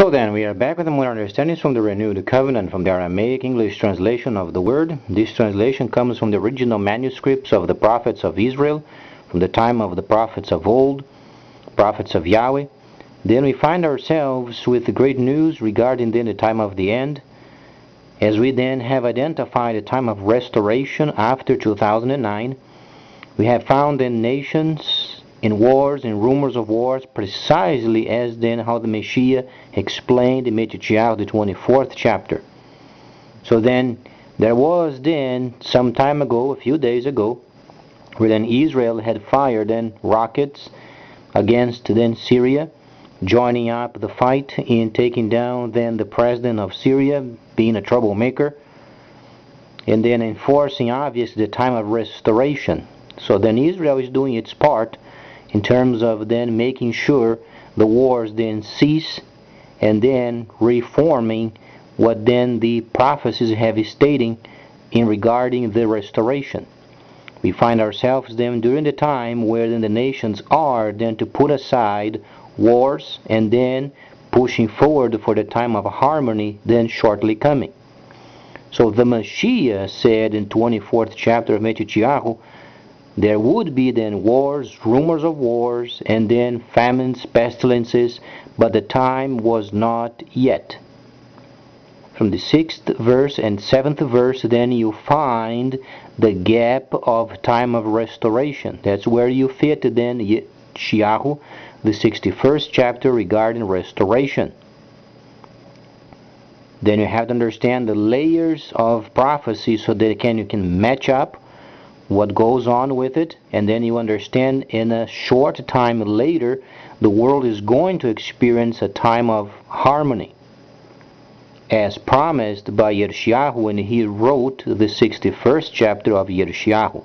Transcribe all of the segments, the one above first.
So then, we are back with more understandings from the Renewed Covenant from the Aramaic English translation of the Word. This translation comes from the original manuscripts of the prophets of Israel, from the time of the prophets of old, prophets of Yahweh. Then we find ourselves with the great news regarding then the time of the end, as we then have identified a time of restoration after 2009. We have found then nations in wars and rumors of wars, precisely as then how the Messiah explained in Yisrael, the 24th chapter. So then, there was then, some time ago, a few days ago, where then Israel had fired then rockets against then Syria, joining up the fight in taking down then the president of Syria, being a troublemaker, and then enforcing obviously the time of restoration. So then Israel is doing its part in terms of then making sure the wars then cease, and then reforming what then the prophecies have stating in regarding the restoration. We find ourselves then during the time where then the nations are then to put aside wars and then pushing forward for the time of harmony then shortly coming. So the Messiah said in 24th chapter of Yisrael, there would be then wars, rumors of wars, and then famines, pestilences, but the time was not yet. From the 6th verse and 7th verse, then you find the gap of time of restoration. That's where you fit then Yeshayahu, the 61st chapter regarding restoration. Then you have to understand the layers of prophecy so that you can match up what goes on with it, and then you understand in a short time later the world is going to experience a time of harmony, as promised by Yeshayahu when he wrote the 61st chapter of Yeshayahu.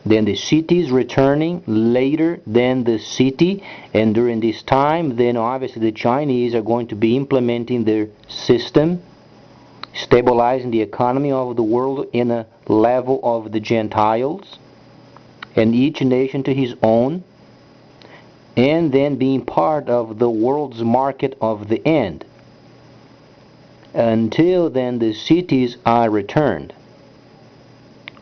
Then the city is returning later than the city, and during this time then obviously the Chinese are going to be implementing their system, stabilizing the economy of the world in a level of the Gentiles, and each nation to his own, and then being part of the world's market of the end, until then the cities are returned.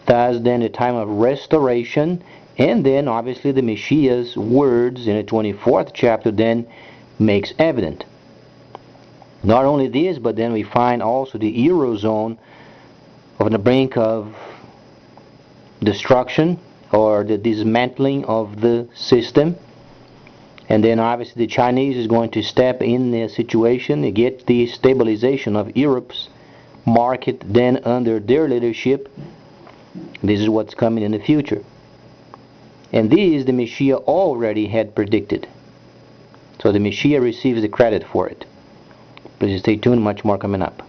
Thus then a time of restoration, and then obviously the Messiah's words in the 24th chapter then makes evident. Not only this, but then we find also the Eurozone on the brink of destruction or the dismantling of the system. And then obviously the Chinese is going to step in the situation to get the stabilization of Europe's market then under their leadership. This is what's coming in the future. And this the Messiah already had predicted. So the Messiah receives the credit for it. Please stay tuned, much more coming up.